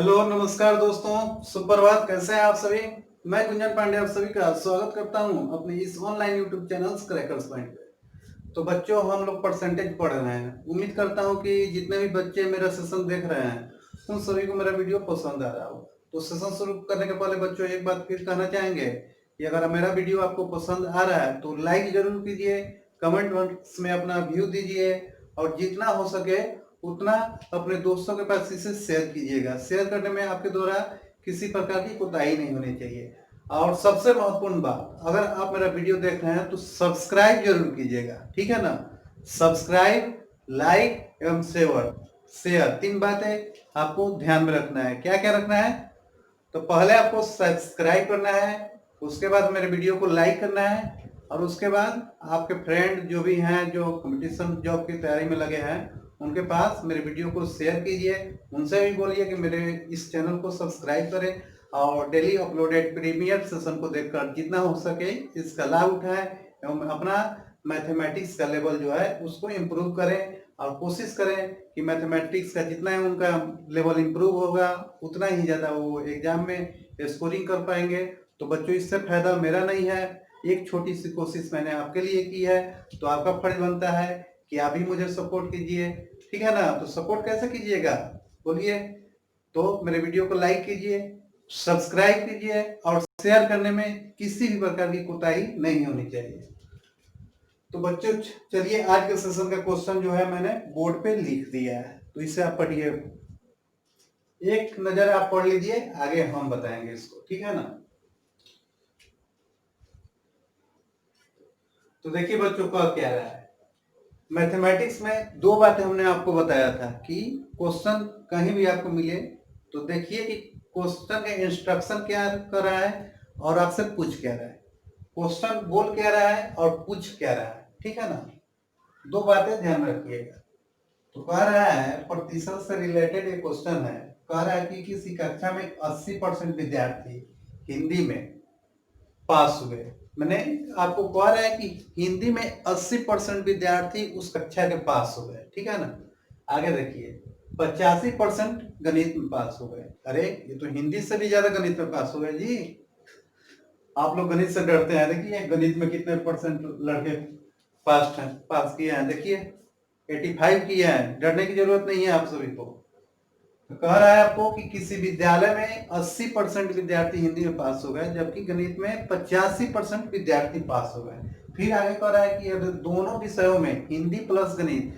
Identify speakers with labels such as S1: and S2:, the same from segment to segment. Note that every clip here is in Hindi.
S1: हेलो नमस्कार दोस्तों, सुप्रभात। कैसे हैं आप सभी? मैं गुंजन पांडे आप सभी का स्वागत करता हूं अपने इस online YouTube channel crackers point पे। तो बच्चों, हम लोग परसेंटेज पढ़ रहे हैं। उम्मीद करता हूं कि जितने भी बच्चे मेरा सेशन देख रहे हैं उन सभी को मेरा वीडियो पसंद आ रहा हो। तो सेशन शुरू करने के पहले बच्चों एक बात फिर कहना चाहेंगे कि अगर मेरा वीडियो आपको पसंद आ रहा है तो लाइक जरूर कीजिए, कमेंट बॉक्स में अपना व्यू दीजिए और जितना हो सके उतना अपने दोस्तों के पास इसे शेयर कीजिएगा। शेयर करने में आपके द्वारा किसी प्रकार की कोताही नहीं होनी चाहिए। और सबसे महत्वपूर्ण बात, अगर आप मेरा वीडियो देख रहे हैं तो सब्सक्राइब जरूर कीजिएगा, ठीक है ना? सब्सक्राइब, लाइक एवं शेयर शेयर 3 बातें आपको ध्यान में रखना है। क्या क्या रखना है? तो पहले आपको सब्सक्राइब करना है, उसके बाद मेरे वीडियो को लाइक करना है और उसके बाद आपके फ्रेंड जो भी हैं जो कंपटीशन जॉब की तैयारी में लगे हैं उनके पास मेरे वीडियो को शेयर कीजिए। उनसे भी बोलिए कि मेरे इस चैनल को सब्सक्राइब करें और डेली अपलोडेड प्रीमियर सेशन को देखकर जितना हो सके इसका लाभ उठाएं एवं अपना मैथमेटिक्स का लेवल जो है उसको इम्प्रूव करें। और कोशिश करें कि मैथमेटिक्स का जितना है उनका लेवल इम्प्रूव होगा उतना ही ज़्यादा वो एग्जाम में स्कोरिंग कर पाएंगे। तो बच्चों, इससे फायदा मेरा नहीं है, एक छोटी सी कोशिश मैंने आपके लिए की है। तो आपका फर्ज बनता है कि आप भी मुझे सपोर्ट कीजिए, ठीक है ना? तो सपोर्ट कैसे कीजिएगा बोलिए? तो मेरे वीडियो को लाइक कीजिए, सब्सक्राइब कीजिए और शेयर करने में किसी भी प्रकार की कोताही नहीं होनी चाहिए। तो बच्चों, चलिए आज के सेशन का क्वेश्चन जो है मैंने बोर्ड पे लिख दिया है, तो इसे आप पढ़िए। एक नजर आप पढ़ लीजिए, आगे हम बताएंगे इसको, ठीक है ना? तो देखिए बच्चों, क्या रहा है मैथमेटिक्स में। दो बातें हमने आपको बताया था कि क्वेश्चन कहीं भी आपको मिले तो देखिए कि क्वेश्चन का इंस्ट्रक्शन क्या कर रहा है और आपसे पूछ क्या रहा है। क्वेश्चन बोल क्या रहा है और पूछ क्या रहा है, ठीक है ना? दो बातें ध्यान में रखिएगा। तो कह रहा है, प्रतिशत से रिलेटेड एक क्वेश्चन है। कह रहा है कि किसी कक्षा में 80% विद्यार्थी हिंदी में पास हुए। मैंने आपको कह रहा है कि हिंदी में 80% विद्यार्थी उस कक्षा के पास हो गए, ठीक है ना? आगे देखिए, 85% गणित में पास हो गए। अरे ये तो हिंदी से भी ज्यादा गणित में पास हो गए जी। आप लोग गणित से डरते हैं, देखिए गणित में कितने परसेंट लड़के पास किए हैं, देखिए 85 किए हैं। डरने की जरूरत नहीं है आप सभी को। तो कह रहा है आपको कि किसी विद्यालय में 80% विद्यार्थी हिंदी में पास हो गए जबकि गणित में 85% विद्यार्थी पास हो गए। फिर आगे कह रहा है कि अगर दोनों विषयों में हिंदी प्लस गणित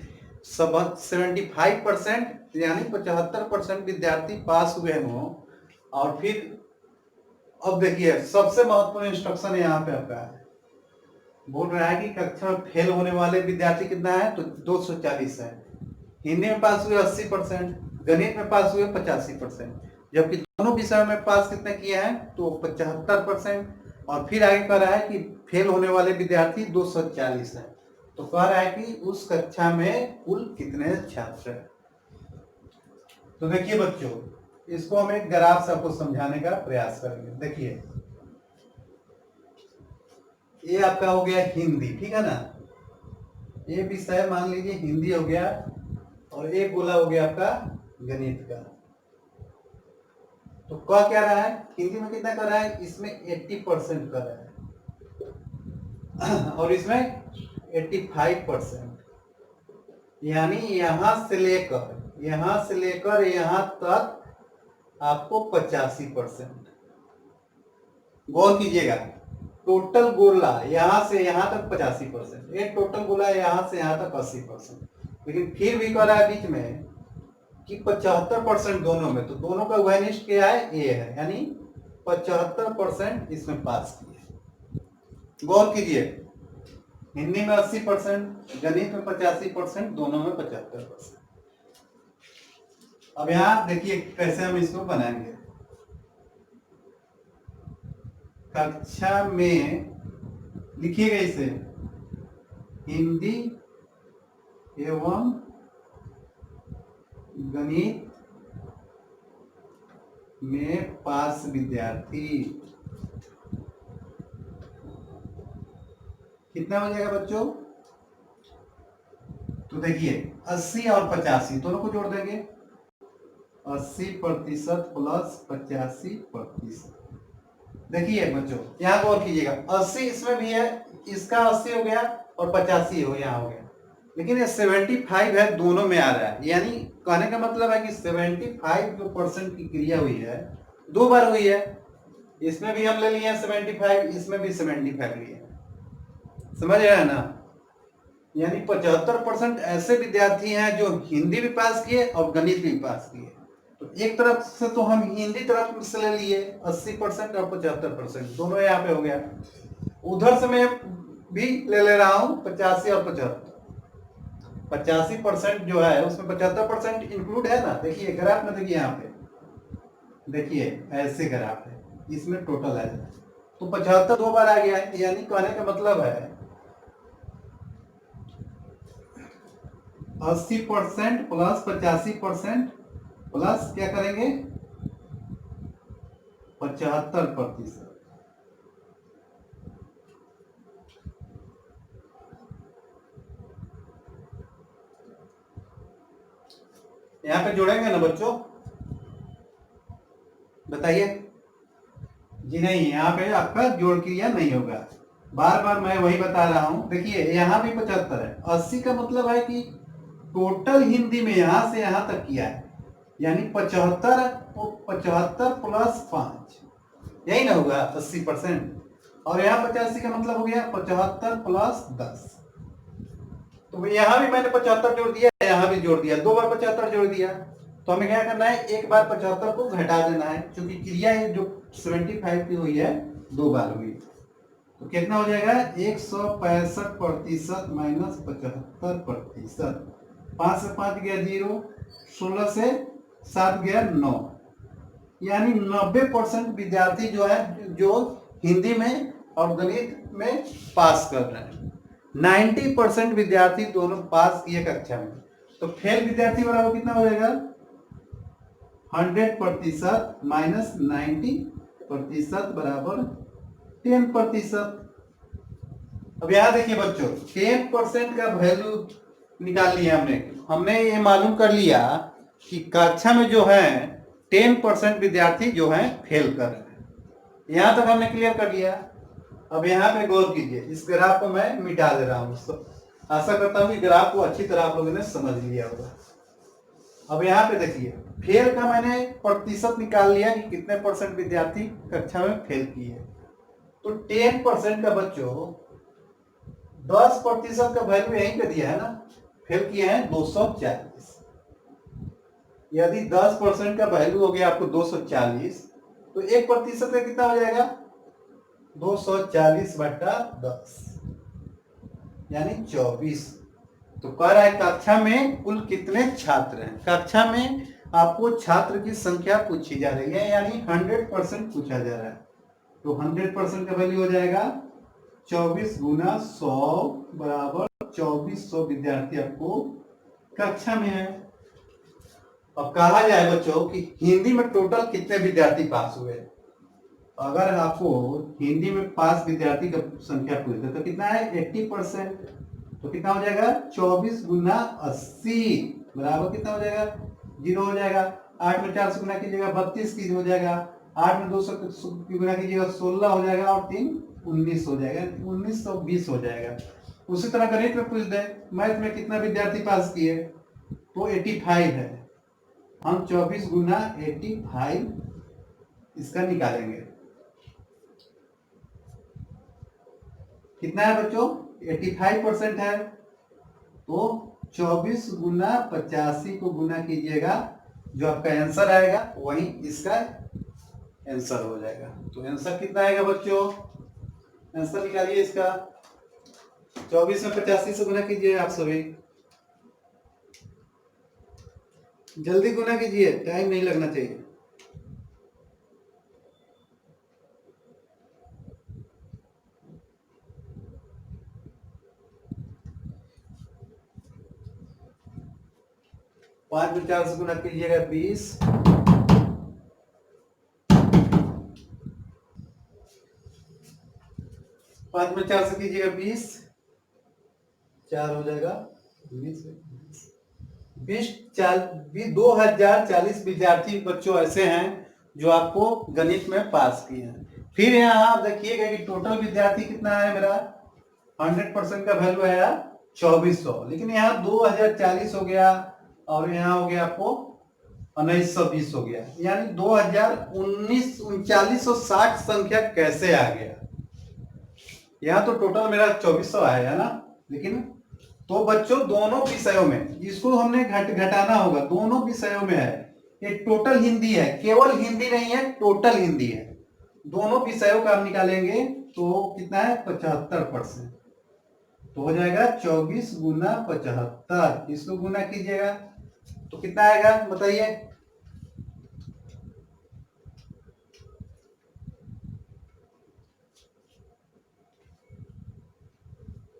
S1: 75% यानी 75% विद्यार्थी पास हुए हों। और फिर अब देखिए, सबसे महत्वपूर्ण इंस्ट्रक्शन यहाँ पे आपका है। बोल रहा है कि कक्षा में फेल होने वाले विद्यार्थी कितना है? तो 240 है। हिंदी में पास हुए 80%, गणित में पास हुए 85%, जबकि दोनों विषयों में पास कितने किए हैं? तो 75%। और फिर आगे कह रहा है कि फेल होने वाले विद्यार्थी 240 है। तो कह रहा है कि उस कक्षा में कुल कितने छात्र हैं। तो देखिए बच्चों, इसको हम एक ग्राफ से आपको समझाने का प्रयास करेंगे। देखिए, ये आपका हो गया हिंदी, ठीक है ना? ये विषय मान लीजिए हिंदी हो गया और एक गोला हो गया आपका गणित का। तो क्या रहा है? हिंदी में कितना कर रहा है? इसमें 80% कर रहा है और इसमें 85%। यानी यहां से लेकर यहां तक आपको 85%। गौर कीजिएगा, टोटल गोला यहां से यहां तक 85%, एक टोटल गोला यहां से यहां तक 80%। लेकिन फिर भी कह रहा है बीच में कि 75% दोनों में। तो दोनों का वैनिस्ट क्या है? ए है, यानी 75% इसमें पास किए। गौर कीजिए, हिंदी में 80%, गणित में 85%, दोनों में 75%। अब यहां देखिए कैसे हम इसको बनाएंगे। कक्षा में लिखिएगा इसे, हिंदी एवं गणित में पास विद्यार्थी कितना हो जाएगा बच्चों? तो देखिए 80 और 85 दोनों को जोड़ देंगे 80% प्लस 85%। देखिए बच्चों यहाँ गौर कीजिएगा, 80 इसमें भी है, इसका 80 हो गया और 85 हो यहाँ हो गया, लेकिन ये 75 है, दोनों में आ रहा है। यानी कहने का मतलब है कि 75 जो परसेंट की क्रिया हुई है दो बार हुई है। इसमें भी हम ले लिए 75, इसमें भी 75 लिए, समझ रहे हैं ना। यानी 75% ऐसे विद्यार्थी हैं जो हिंदी भी पास किए और गणित भी पास किए। तो एक तरफ से तो हम हिंदी तरफ से ले लिए 80% और 75%, दोनों यहाँ पे हो गया। उधर से मैं भी ले रहा हूँ 85 और 75। 85% जो है उसमें 75% इंक्लूड है ना। देखिए ग्राफ में, देखिए यहाँ पे देखिए ऐसे ग्राफ है, इसमें टोटल है तो 75 दो बार आ गया है। यानी कहने का मतलब है 80% प्लस 85% प्लस क्या करेंगे 75%। यहाँ पे जोड़ेंगे ना बच्चों, बताइए जी। नहीं, यहाँ पे आपका जोड़ क्रिया नहीं होगा, बार बार मैं वही बता रहा हूँ। देखिए यहाँ भी 75 है, 80 का मतलब है कि टोटल हिंदी में यहाँ से यहाँ तक किया है, यानी 75 तो 75 प्लस 5, यही ना होगा 80%। और यहाँ 85 का मतलब हो गया 75 प्लस 10। तो यहाँ भी मैंने 75 जोड़ दिया, यहाँ भी जोड़ दिया, दो बार 75 जोड़ दिया। तो हमें क्या करना है, एक बार 75 को घटा देना है, क्योंकि क्रिया जो 75 की हुई है दो बार हुई। तो कितना हो जाएगा 165% माइनस 75%। 5 से 5 गया 0, 16 से 7 गया 9, यानी 90% विद्यार्थी जो है जो हिंदी में और गणित में पास कर रहे हैं। 90% विद्यार्थी दोनों पास किए कक्षा में। तो फेल विद्यार्थी बराबर कितना हो जाएगा 100% माइनस 90% बराबर 10%। अब यहाँ देखिए बच्चों 10% का वैल्यू निकाल लिया हमने ये मालूम कर लिया कि कक्षा में जो है 10% विद्यार्थी जो है फेल कर रहे हैं। यहाँ तक हमने क्लियर कर लिया। अब यहाँ पे गौर कीजिए, इस ग्राफ को मैं मिटा दे रहा हूँ। आशा करता हूँ कि ग्राफ को अच्छी तरह आप लोगों ने समझ लिया होगा। अब यहाँ पे देखिए फेल का मैंने प्रतिशत निकाल लिया कि कितने परसेंट विद्यार्थी कक्षा में फेल किए। तो 10% का बच्चों 10% का वैल्यू यहीं पे दिया है ना, फेल किए हैं 240। यदि 10% का वैल्यू हो गया आपको 240, तो 1% का कितना हो जाएगा 240/10, यानी 24। तो कह रहा है कक्षा में कुल कितने छात्र हैं। कक्षा में आपको छात्र की संख्या पूछी जा रही है, यानी 100% पूछा जा रहा है। तो 100% का वैल्यू हो जाएगा 24 गुना 100 बराबर 2400 विद्यार्थी आपको कक्षा में है। अब कहा जाए बच्चों कि हिंदी में टोटल कितने विद्यार्थी पास हुए। अगर आपको हिंदी में पास विद्यार्थी का संख्या पूछते तो कितना है 80%। तो कितना हो जाएगा 24 गुना 80 बराबर कितना हो जाएगा 0 हो जाएगा। 8 में 4 से गुना कीजिएगा 32 की हो जाएगा। 8 में 2 से गुना कीजिएगा 16 हो जाएगा और 3 19 हो जाएगा, 1920 हो जाएगा। उसी तरह गणित में पूछ दे मैथ में कितना विद्यार्थी पास किए तो 85 है। हम 24 गुना 85 इसका निकालेंगे, कितना है बच्चों 85% है। तो 24 गुना 85 को गुना कीजिएगा, जो आपका आंसर आएगा वही इसका आंसर हो जाएगा। तो आंसर कितना आएगा बच्चों, आंसर निकालिए इसका। 24 में 85 से गुना कीजिए आप सभी, जल्दी गुना कीजिए, टाइम नहीं लगना चाहिए। पांच में 4 से गुना कीजिएगा 20, 5 में 4 से कीजिएगा 20, 4 हो जाएगा 20, 2040 विद्यार्थी बच्चों ऐसे हैं जो आपको गणित में पास किए हैं। फिर यहाँ आप देखिएगा कि टोटल विद्यार्थी कितना है मेरा, 100% का वैल्यू है 2400, लेकिन यहाँ 2040 हो गया और यहाँ हो गया आपको 1920 हो गया, यानी 2019 3960 संख्या कैसे आ गया। यहाँ तो टोटल मेरा 2400 आया है ना, लेकिन तो बच्चों दोनों विषयों में इसको हमने घटाना होगा, दोनों विषयों में है। ये टोटल हिंदी है, केवल हिंदी नहीं है, टोटल हिंदी है। दोनों विषयों का हम निकालेंगे तो कितना है 75%, तो हो जाएगा 24 गुना 75, इसको गुना कीजिएगा तो कितना आएगा बताइए।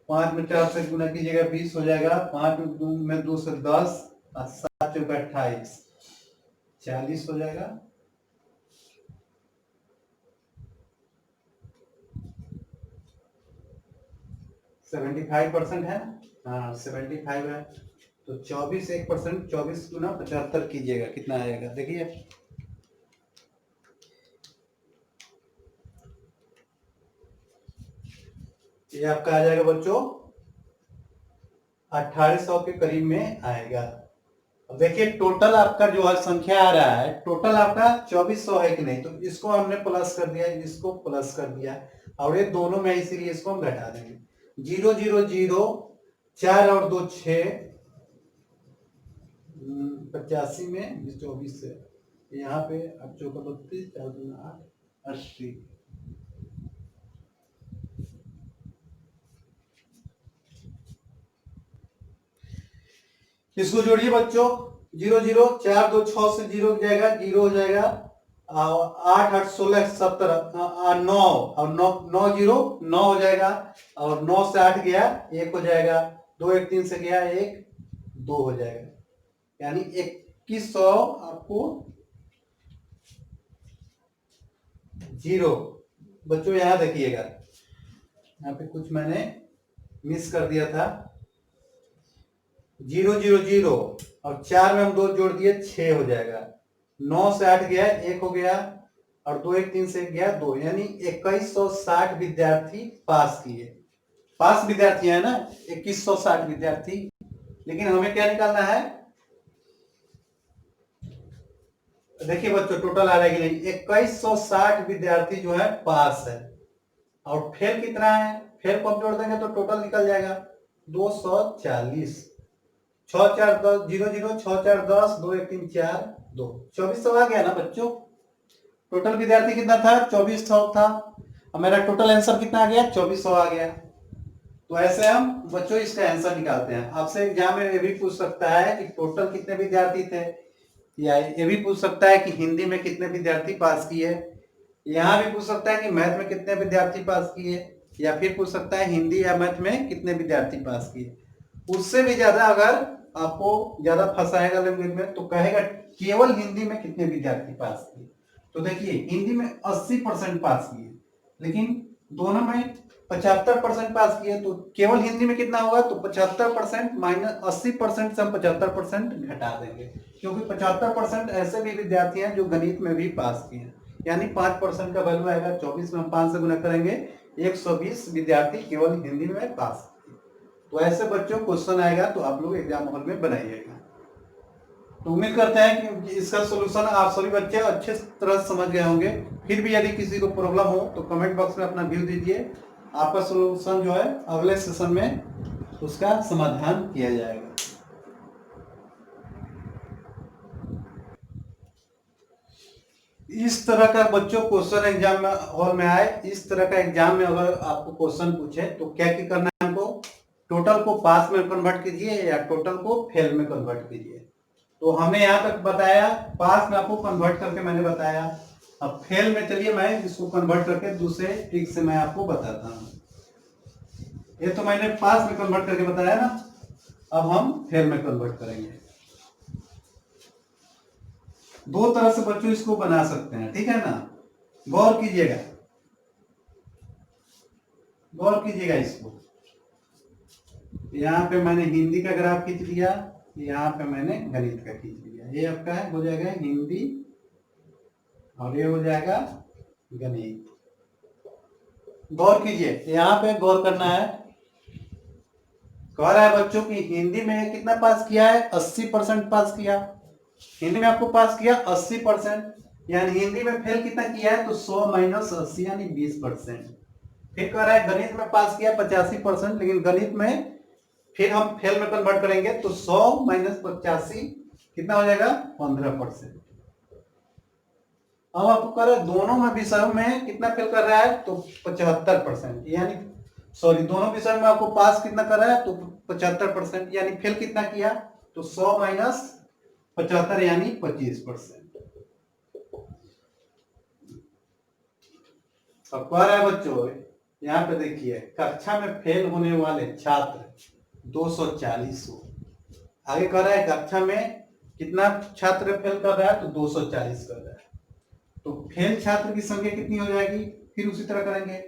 S1: 5 में 4 से गुना कीजिएगा 20 हो जाएगा, 5 में 2 से 10 और 7 चौका 28, 40 हो जाएगा। सेवेंटी 75% है, हाँ 75 है, तो 24 1%, 24 गुना 75 कीजिएगा कितना आएगा देखिए। ये आपका आ जाएगा बच्चों 1800 के करीब में आएगा। अब देखिए टोटल आपका जो है संख्या आ रहा है, टोटल आपका 2400 है कि नहीं, तो इसको हमने प्लस कर दिया, इसको प्लस कर दिया, और ये दोनों में इसीलिए इसको हम घटा देंगे। 0 0 0 4 और 2 6, 85 में 24 से यहाँ पे अब चौका 32, 4 दूना 8, 80। इसको जोड़िए बच्चों, 0 0 4 2 6 से 0 हो जाएगा, 0 हो जाएगा, 8 8 16 17 9 और 9 9 0 9 हो जाएगा, और 9 से 8 गया 1 हो जाएगा, 2 1 3 से गया 1 2 हो जाएगा, यानी 2100 आपको 0। बच्चों यहाँ देखिएगा, यहाँ पे कुछ मैंने मिस कर दिया था, 0 0 0 और 4 में हम 2 जोड़ दिए 6 हो जाएगा, 9 से 8 गया 1 हो गया, और 2 1 3 से गया 2, यानी 2160 विद्यार्थी पास किए। पास विद्यार्थी है ना 2160 विद्यार्थी, लेकिन हमें क्या निकालना है, देखिए बच्चों टोटल आ रहा है कि नहीं, 2160 विद्यार्थी जो है पास है, और फेल कितना है, फेल को आप जोड़ देंगे तो टोटल निकल जाएगा 240। 6 4 10 0 0 6 4 10 2 1 3 4 2, 2400 आ गया ना बच्चों। टोटल विद्यार्थी कितना था 2400 था, और मेरा टोटल आंसर कितना आ गया 2400 आ गया। तो ऐसे हम बच्चों इसका आंसर निकालते हैं। आपसे एग्जाम में ये भी पूछ सकता है कि टोटल कितने विद्यार्थी थे, या ये भी पूछ सकता है कि हिंदी में कितने विद्यार्थी पास किए, यहाँ भी पूछ सकता है कि मैथ में कितने विद्यार्थी पास किए, या फिर पूछ सकता है हिंदी या मैथ में कितने विद्यार्थी पास किए। उससे भी ज्यादा अगर आपको ज्यादा फंसाएगा लैंग्वेज में तो कहेगा केवल हिंदी में कितने विद्यार्थी पास किए। तो देखिए हिंदी में 80% पास किए, लेकिन दोनों में 75% पास किए, तो केवल हिंदी में कितना होगा, तो 75% माइनस 80% से हम 75% घटा देंगे, क्योंकि 75% ऐसे भी विद्यार्थी हैं जो गणित में भी पास किए हैं, यानी 5% का वैल्यू आएगा। 24 में हम 5 से गुना करेंगे, 120 विद्यार्थी केवल हिंदी में पास। तो ऐसे बच्चों क्वेश्चन आएगा तो आप लोग एग्जाम हॉल में बनाइएगा। तो उम्मीद करते हैं कि इसका सॉल्यूशन आप सभी बच्चे अच्छे तरह समझ गए होंगे। फिर भी यदि किसी को प्रॉब्लम हो तो कमेंट बॉक्स में अपना व्यू दीजिए, आपका सॉल्यूशन जो है अगले सेशन में उसका समाधान किया जाएगा। इस तरह का बच्चों क्वेश्चन एग्जाम में हॉल में आए, इस तरह का एग्जाम में अगर आपको क्वेश्चन पूछे तो क्या करना है, हमको टोटल को पास में कन्वर्ट कीजिए या टोटल को फेल में कन्वर्ट कीजिए। तो हमने यहाँ तक बताया, पास में आपको कन्वर्ट करके मैंने बताया। अब फेल में चलिए मैं इसको कन्वर्ट करके दूसरे ट्रिक से मैं आपको बताता हूँ। ये तो मैंने पास में कन्वर्ट करके बताया ना, अब हम फेल में कन्वर्ट करेंगे। दो तरह से बच्चों इसको बना सकते हैं, ठीक है ना, गौर कीजिएगा, गौर कीजिएगा इसको। यहाँ पे मैंने हिंदी का ग्राफ खींच दिया यहाँ पे मैंने गणित का खींच लिया। ये आपका है हो जाएगा हिंदी और ये हो जाएगा गणित। गौर कीजिए, यहाँ पे गौर करना है। कह रहा है बच्चों की हिंदी में कितना पास किया है, 80% पास किया। हिंदी में आपको पास किया 80%, यानी हिंदी में फेल कितना किया है, तो 100 माइनस 80 यानी 20%। फिर कह रहा है गणित में पास किया 85%, लेकिन गणित में फिर हम फेल में कन्वर्ट करेंगे तो 100 माइनस 85 कितना हो जाएगा, 15%। अब आपको कर रहा है दोनों में विषयों में कितना फेल कर रहा है, तो 75%, यानी सॉरी दोनों विषयों में आपको पास कितना कर रहा है, तो 75%, यानी फेल कितना किया, तो 100 माइनस 75 यानी 25%। अब कह रहा है बच्चों, यहाँ पे देखिए कक्षा में फेल होने वाले छात्र 240 हो। आगे कह रहा है कक्षा में कितना छात्र फेल कर रहा है, तो 240 कर रहा है। तो फेल छात्र की संख्या कितनी हो जाएगी, फिर उसी तरह करेंगे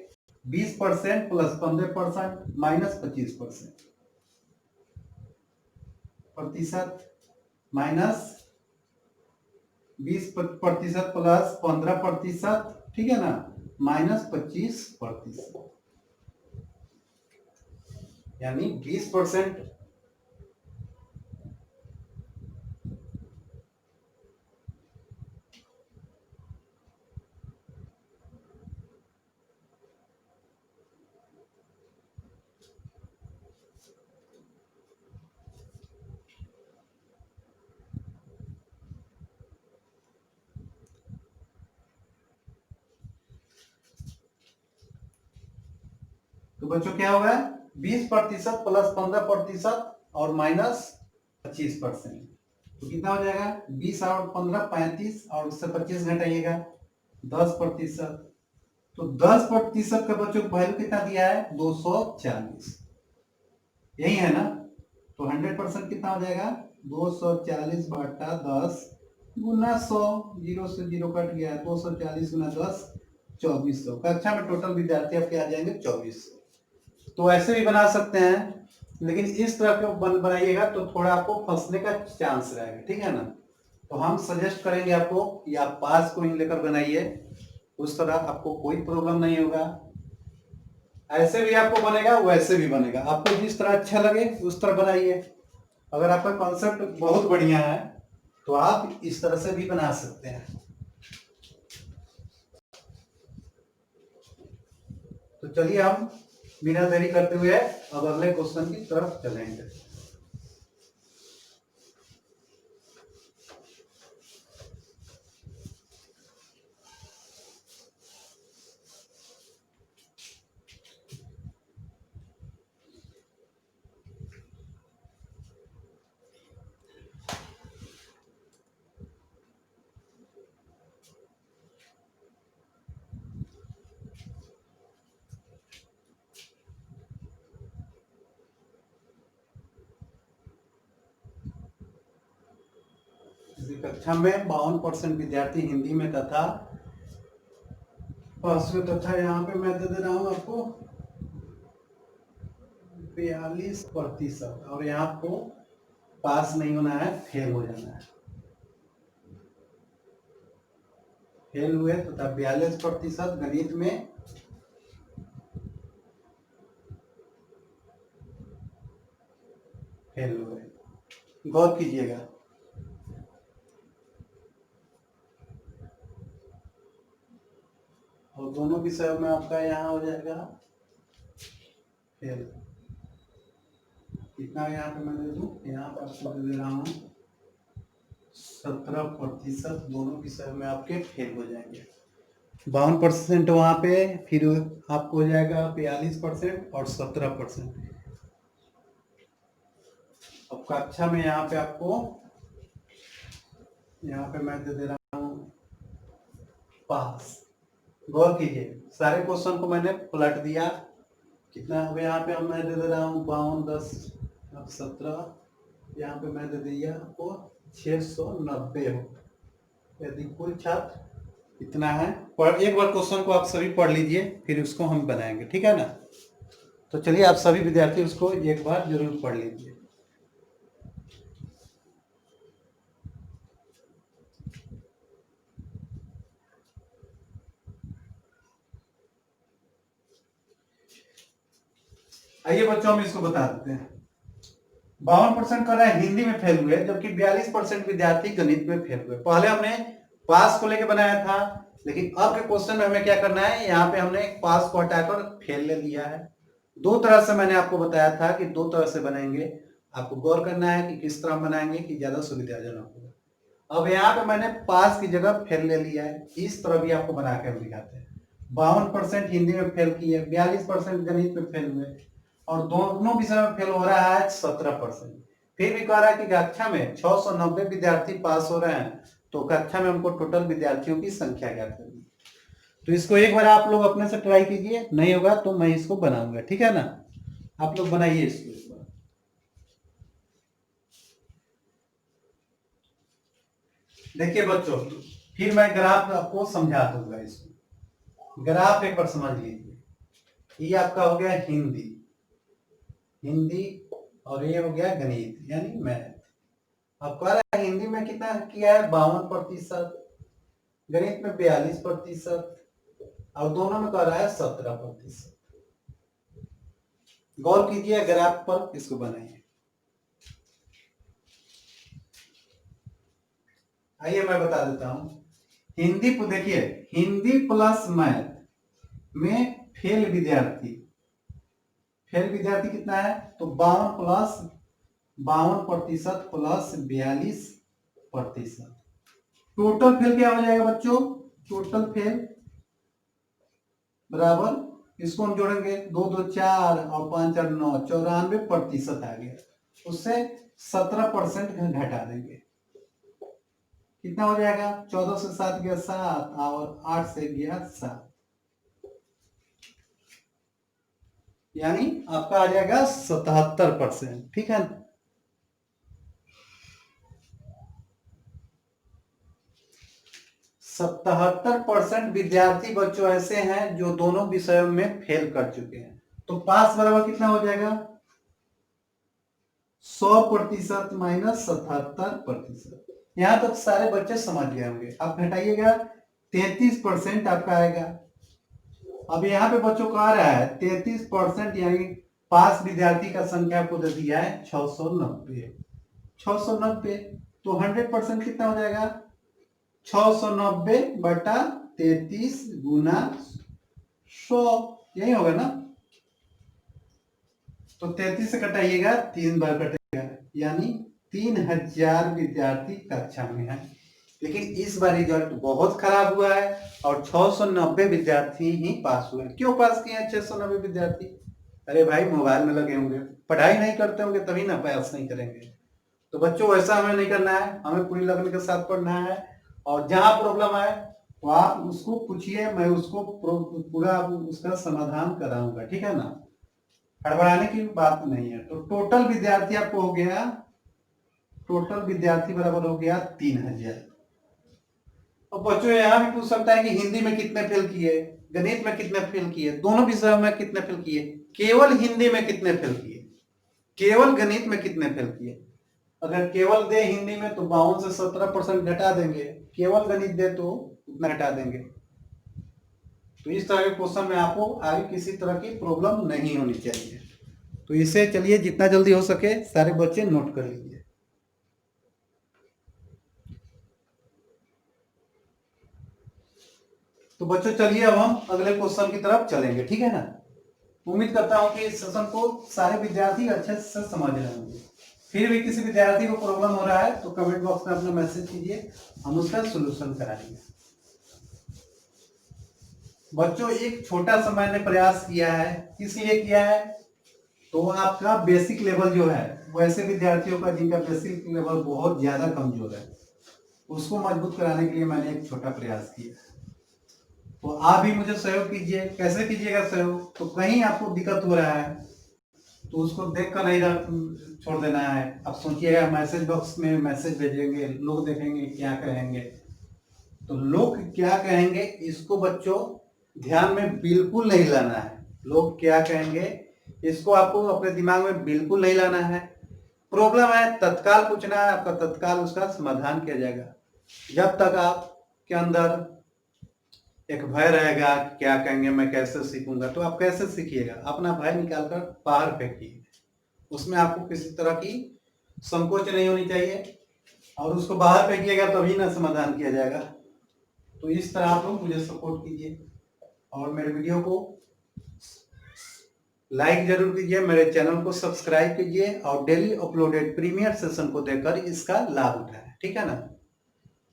S1: 20% प्लस 15% माइनस 25% प्रतिशत माइनस 20% प्लस 15%, ठीक है ना, माइनस 25%, यानी 20%। तो बच्चों क्या होगा, 20% प्लस 15% और माइनस 25%, तो कितना हो जाएगा, 20 और 15 35, और उससे 25 घटाइएगा 10%। तो 10% का बच्चों को वैल्यू कितना दिया है, 240, यही है ना। तो 100% कितना हो जाएगा, 240 बटा 10 गुना 100, 0 से 0 कट गया, 240 गुना 10 2400। कक्षा में टोटल विद्यार्थी आपके आ जाएंगे 2400। तो ऐसे भी बना सकते हैं, लेकिन इस तरह के बनाइएगा तो थोड़ा आपको फंसने का चांस रहेगा, ठीक है ना। तो हम सजेस्ट करेंगे आपको कि आप पास को ही लेकर बनाइए, उस तरह आपको कोई प्रॉब्लम नहीं होगा। ऐसे भी आपको बनेगा, वैसे भी बनेगा, आपको जिस तरह अच्छा लगे उस तरह बनाइए। अगर आपका कॉन्सेप्ट बहुत बढ़िया है तो आप इस तरह से भी बना सकते हैं। तो चलिए हम बिना देरी करते हुए अब अगले क्वेश्चन की तरफ चलेंगे। कक्षा में 52% विद्यार्थी हिंदी में तथा पास में, तथा यहाँ पे मैं दे रहा हूँ आपको 42%, और यहाँ आपको पास नहीं होना है, फेल हो जाना है। फेल हुए तथा 42% गणित में फेल हुए। गौर कीजिएगा, और दोनों विषयों में आपका यहाँ हो जाएगा फेल। कितना यहाँ पे मैं दे दूँ, यहाँ पर आपको दे रहा हूँ 17%, दोनों विषयों में आपके फेल हो जाएंगे। 52% वहाँ पे, फिर आपको हो जाएगा 42% और 17%। अब कक्षा में यहाँ पे आपको, यहाँ पे मैं दे रहा हूँ पास। गौर कीजिए, सारे क्वेश्चन को मैंने पलट दिया। कितना हो गया, यहाँ पे मैं दे रहा हूँ 52 10 17, यहाँ पे मैं दे दिया आपको 690 हो। यदि कुल छात्र इतना है, पर एक बार क्वेश्चन को आप सभी पढ़ लीजिए, फिर उसको हम बनाएंगे, ठीक है ना। तो चलिए आप सभी विद्यार्थी उसको एक बार जरूर पढ़ लीजिए। आइए बच्चों हम इसको बता देते हैं। 52% कर रहा है हिंदी में फेल हुए, जबकि 42% विद्यार्थी गणित में फेल हुए। पहले हमने पास को लेकर बनाया था, लेकिन अब के क्वेश्चन में हमें क्या करना है, यहाँ पे हमने पास को हटाकर फेल ले लिया है। दो तरह से मैंने आपको बताया था कि दो तरह से बनाएंगे, आपको गौर करना है कि किस तरह बनाएंगे कि ज्यादा सुविधाजनक होगा। अब यहाँ पे मैंने पास की जगह फेल ले लिया है, इस तरह भी आपको बना के दिखाते हैं। 52% हिंदी में फेल किए, 42% गणित में फेल हुए, और दोनों विषय में फेल हो रहा है 17%। फिर भी कह रहा है कि कक्षा में 690 विद्यार्थी पास हो रहे हैं, तो कक्षा में हमको टोटल विद्यार्थियों की संख्या ज्ञात करनी। तो इसको एक बार आप लोग अपने से ट्राई कीजिए, नहीं होगा तो मैं इसको बनाऊंगा, ठीक है ना। आप लोग बनाइए इसको एक बार। देखिए बच्चों, फिर मैं ग्राफ आपको समझा दूंगा। इसको ग्राफ एक बार समझ लीजिए। ये आपका हो गया हिंदी, हिंदी, और ये हो गया गणित यानी मैथ। अब कह रहा है हिंदी में कितना किया है, 52%, गणित में 42%, और दोनों में कह रहा है 17%। गौर कीजिए ग्राफ पर, इसको बनाइए। आइए मैं बता देता हूं। हिंदी को देखिए, हिंदी प्लस मैथ में फेल विद्यार्थी, फेल विद्यार्थी कितना है, तो 52% प्लस 42%। टोटल फेल क्या हो जाएगा बच्चों, टोटल फेल बराबर, इसको हम जोड़ेंगे, 2 2 4 और 5 8 9, 94% आ गया। उससे 17% घटा देंगे, कितना हो जाएगा, 14 से 7 गया 7, और 8 से गया 7, यानी आपका आ जाएगा 77%, ठीक है। 77% विद्यार्थी बच्चों ऐसे हैं जो दोनों विषयों में फेल कर चुके हैं। तो पास बराबर कितना हो जाएगा, 100% माइनस 77%। यहां तक सारे बच्चे समझ गए होंगे। आप घटाइएगा, 33% आपका आएगा। अब यहाँ पे बच्चों का आ रहा है 33%, यानी पास विद्यार्थी का संख्या को दे दिया है 690। 690 तो 100% कितना हो जाएगा, 690 बटा 33 गुना 100, यही होगा ना। तो 33 से कटाइएगा, 3 बार कटेगा, यानी 3000 विद्यार्थी कक्षा में है। लेकिन इस बार रिजल्ट बहुत खराब हुआ है और 690 विद्यार्थी ही पास हुए। क्यों पास किए हैं 690 विद्यार्थी, अरे भाई मोबाइल में लगे होंगे, पढ़ाई नहीं करते होंगे, तभी ना पास नहीं करेंगे। तो बच्चों वैसा हमें नहीं करना है, हमें पूरी लगन के साथ पढ़ना है। और जहां प्रॉब्लम आए तो आप उसको पूछिए, मैं उसको पूरा उसका समाधान कराऊंगा, ठीक है ना। हड़बड़ाने की बात नहीं है। तो टोटल विद्यार्थी आपको हो गया, टोटल विद्यार्थी बराबर हो गया 3000। अब बच्चों यहाँ भी पूछ सकता है कि हिंदी में कितने फेल किए, गणित में कितने फेल किए, दोनों विषयों में कितने फेल किए, केवल हिंदी में कितने फेल किए, केवल गणित में कितने फेल किए। अगर केवल दे हिंदी में तो 52 से 17% घटा देंगे, केवल गणित दे तो उतना घटा देंगे। तो इस तरह के क्वेश्चन में आपको आगे किसी तरह की प्रॉब्लम नहीं होनी चाहिए। तो इसे चलिए जितना जल्दी हो सके सारे बच्चे नोट कर लीजिए। तो बच्चों चलिए अब हम अगले क्वेश्चन की तरफ चलेंगे, ठीक है ना। उम्मीद करता हूं कि इस सेशन को सारे विद्यार्थी अच्छे से समझ रहे होंगे। फिर भी किसी विद्यार्थी को प्रॉब्लम हो रहा है तो कमेंट बॉक्स में अपना मैसेज कीजिए, हम उसका सोल्यूशन कराएंगे। बच्चों एक छोटा सा मैंने प्रयास किया है, किस लिए किया है, तो आपका बेसिक लेवल जो है, वैसे विद्यार्थियों का जिनका बेसिक लेवल बहुत ज्यादा कमजोर है, उसको मजबूत कराने के लिए मैंने एक छोटा प्रयास किया। तो आप भी मुझे सहयोग कीजिए। कैसे कीजिएगा सहयोग, तो कहीं आपको दिक्कत हो रहा है तो उसको देख कर नहीं छोड़ देना है। अब सोचिएगा मैसेज बॉक्स में मैसेज भेजेंगे, लोग देखेंगे क्या कहेंगे, तो लोग क्या कहेंगे इसको बच्चों ध्यान में बिल्कुल नहीं लाना है। लोग क्या कहेंगे इसको आपको अपने दिमाग में बिल्कुल नहीं लाना है। प्रॉब्लम है तत्काल पूछना है, आपका तत्काल उसका समाधान किया जाएगा। जब तक आपके अंदर एक भय रहेगा कि क्या कहेंगे, मैं कैसे सीखूंगा। तो आप कैसे सीखिएगा, अपना भय निकाल कर बाहर फेंकिए। उसमें आपको किसी तरह की संकोच नहीं होनी चाहिए, और उसको बाहर फेंकिएगा तभी ना समाधान किया जाएगा। तो इस तरह आप लोग मुझे सपोर्ट कीजिए और मेरे वीडियो को लाइक जरूर कीजिए, मेरे चैनल को सब्सक्राइब कीजिए और डेली अपलोडेड प्रीमियर सेशन को देखकर इसका लाभ उठाएं, ठीक है ना।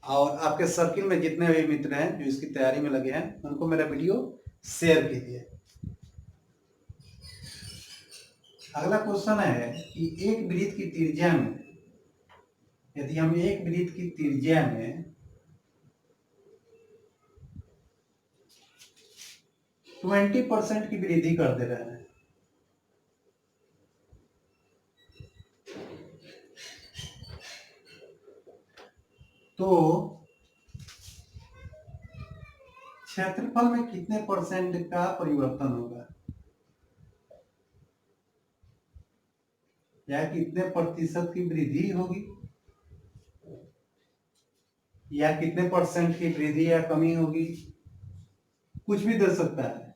S1: और आपके सर्किल में जितने भी मित्र हैं जो इसकी तैयारी में लगे हैं, उनको मेरा वीडियो शेयर कीजिए। अगला क्वेश्चन है कि एक वृत्त की त्रिज्या में, यदि हम एक वृत्त की त्रिज्या में 20% की वृद्धि कर दे रहे हैं, तो क्षेत्रफल में कितने परसेंट का परिवर्तन होगा, या कितने प्रतिशत की वृद्धि होगी, या कितने परसेंट की वृद्धि या कमी होगी, कुछ भी दे सकता है।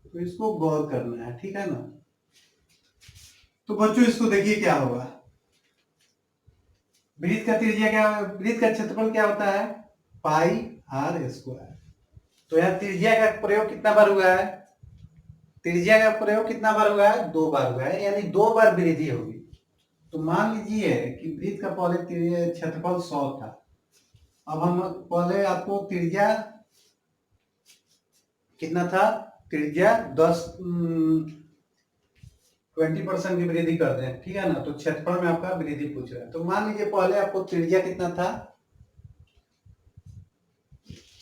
S1: तो इसको गौर करना है, ठीक है ना। तो बच्चों इसको देखिए क्या होगा। वृत्त का त्रिज्या क्या, वृत्त का क्षेत्रफल क्या होता है, पाई आर स्क्वायर। तो यहाँ त्रिज्या का प्रयोग कितना बार हुआ है, त्रिज्या का प्रयोग कितना बार हुआ है, 2 बार हुआ है, यानी 2 बार वृद्धि होगी। तो मान लीजिए कि वृत्त का पहले क्षेत्रफल 100 था। अब हम पहले आपको त्रिज्या कितना था, त्रिज्या 20% की वृद्धि कर दें, ठीक है ना। तो क्षेत्रफल में आपका वृद्धि पूछ रहा है। तो मान लीजिए पहले आपको त्रिज्या कितना था,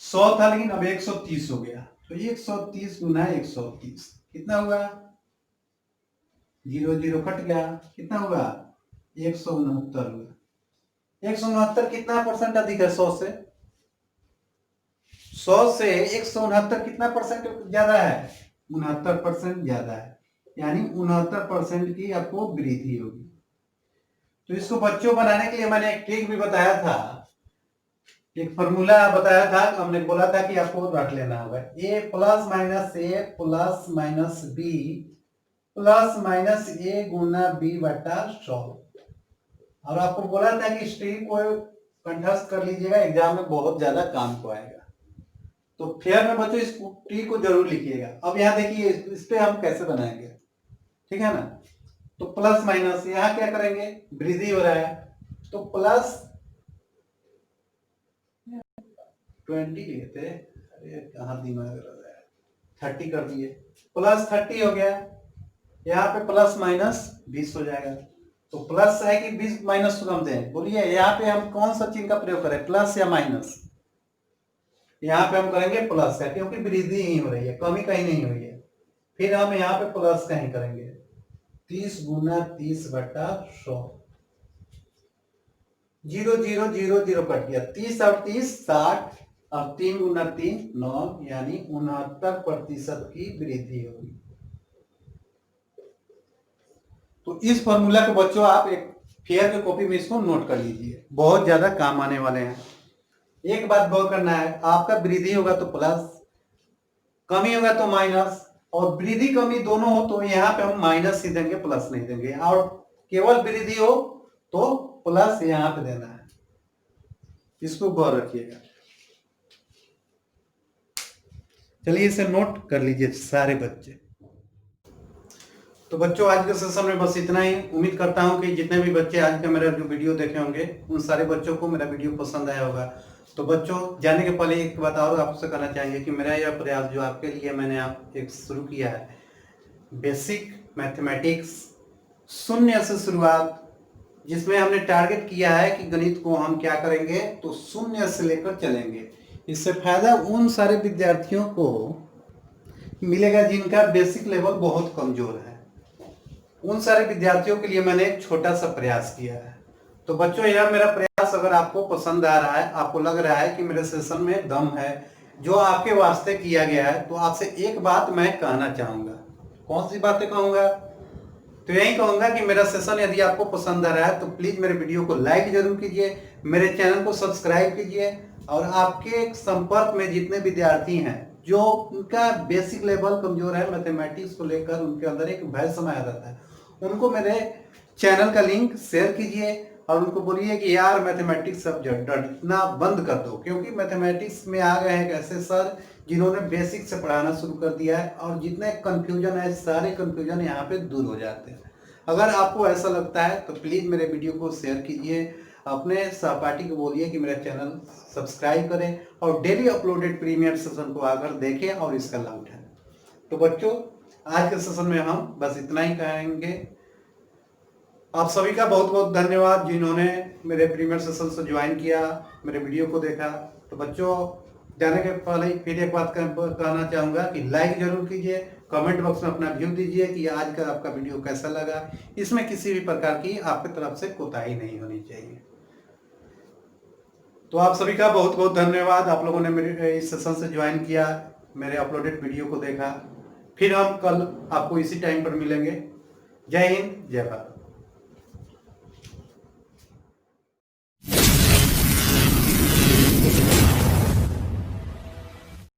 S1: 100 था, लेकिन अब 130 हो गया। तो 130 गुना 130 कितना हुआ, 0 0 कट गया, कितना हुआ 169 हुआ। 169 कितना परसेंट अधिक है 100 से, 100 से 169 कितना परसेंट ज्यादा है, 69% ज्यादा है, यानी 69% की आपको वृद्धि होगी। तो इसको बच्चों बनाने के लिए मैंने एक ट्रिक भी बताया था, एक फॉर्मूला बताया था। हमने बोला था कि आपको रख लेना होगा, a plus minus A plus minus B plus minus A गुना बी बटा 100। और आपको बोला था कि इस ट्रिक को कंठस्थ कर लीजिएगा, एग्जाम में बहुत ज्यादा काम को आएगा। तो फेयर में बच्चों इस ट्रिक को जरूर लिखिएगा। अब यहाँ देखिए इस पे हम कैसे बनाएंगे, ठीक है ना। तो प्लस माइनस, यहाँ क्या करेंगे, वृद्धि हो रहा है, तो प्लस 20 लेते, अरे कहाँ दिमाग लग रहा है, 30 कर दिए, प्लस 30 हो गया। यहाँ पे प्लस माइनस 20 हो जाएगा। तो प्लस है कि 20 माइनस को हम दें, बोलिए यहाँ पे हम कौन सा चिन्ह का प्रयोग करें, प्लस या माइनस। यहाँ पे हम करेंगे प्लस है, क्योंकि वृद्धि ही हो रही है, कमी कहीं नहीं हुई है। फिर हम यहाँ पे प्लस का ही करेंगे, 30 गुना 30 बटा 100, 0 0 0 0 कट गया, 30 और 30 60, अब 3 गुना 3 9, यानी 69% की वृद्धि होगी। तो इस फॉर्मूला को बच्चों आप एक फेयर की कॉपी में इसको नोट कर लीजिए, बहुत ज्यादा काम आने वाले हैं। एक बात गौर करना है, आपका वृद्धि होगा तो प्लस, कमी होगा तो माइनस, और वृद्धि कमी दोनों हो तो यहाँ पे हम माइनस ही देंगे, प्लस नहीं देंगे। और केवल वृद्धि हो तो प्लस यहाँ पे देना है, इसको गौर रखिएगा। चलिए इसे नोट कर लीजिए सारे बच्चे। तो बच्चों आज के सेशन में बस इतना ही। उम्मीद करता हूं कि जितने भी बच्चे आज का मेरा जो वीडियो देखे होंगे, उन सारे बच्चों को मेरा वीडियो पसंद आया होगा। तो बच्चों जाने के पहले एक बात और आपसे कहना चाहेंगे कि मेरा यह प्रयास जो आपके लिए मैंने एक शुरू किया है, बेसिक मैथमेटिक्स शून्य से शुरुआत, जिसमें हमने टारगेट किया है कि गणित को हम क्या करेंगे, तो शून्य से लेकर चलेंगे। इससे फायदा उन सारे विद्यार्थियों को मिलेगा जिनका बेसिक लेवल बहुत कमजोर है। उन सारे विद्यार्थियों के लिए मैंने एक छोटा सा प्रयास किया है। तो बच्चों यह मेरा प्रयास अगर आपको पसंद आ रहा है, आपको लग रहा है कि मेरे सेशन में दम है जो आपके वास्ते किया गया है, तो आपसे एक बात मैं कहना चाहूंगा। कौन सी बातें कहूंगा, तो यही कहूंगा कि मेरा सेशन यदि आपको पसंद आ रहा है तो प्लीज मेरे वीडियो को लाइक जरूर कीजिए, मेरे चैनल को सब्सक्राइब कीजिए और आपके संपर्क में जितने विद्यार्थी हैं जो उनका बेसिक लेवल कमजोर है मैथमेटिक्स को लेकर, उनके अंदर एक भय समाया रहता है, उनको मेरे चैनल का लिंक शेयर कीजिए और उनको बोलिए कि यार मैथमेटिक्स सब्जेक्ट डरना बंद कर दो, क्योंकि मैथमेटिक्स में आ गए हैं एक ऐसे सर जिन्होंने बेसिक से पढ़ाना शुरू कर दिया है और जितने कंफ्यूजन है सारे कंफ्यूजन यहाँ पे दूर हो जाते हैं। अगर आपको ऐसा लगता है तो प्लीज़ मेरे वीडियो को शेयर कीजिए, अपने सहपाठी को बोलिए कि मेरा चैनल सब्सक्राइब करें और डेली अपलोडेड प्रीमियर सेशन को आकर देखें और इसका लाभ उठाएं। तो बच्चों, आज के सेशन में हम बस इतना ही कहेंगे। आप सभी का बहुत बहुत धन्यवाद जिन्होंने मेरे प्रीमियर सेशन से ज्वाइन किया, मेरे वीडियो को देखा। तो बच्चों, जाने के पहले फिर एक बात कहना चाहूँगा कि लाइक जरूर कीजिए, कमेंट बॉक्स में अपना व्यू दीजिए कि आज का आपका वीडियो कैसा लगा। इसमें किसी भी प्रकार की आपकी तरफ से कोताही नहीं होनी चाहिए। तो आप सभी का बहुत बहुत धन्यवाद, आप लोगों ने मेरे इस सेशन से ज्वाइन किया, मेरे अपलोडेड वीडियो को देखा। फिर हम कल आपको इसी टाइम पर मिलेंगे। जय हिंद, जय भारत।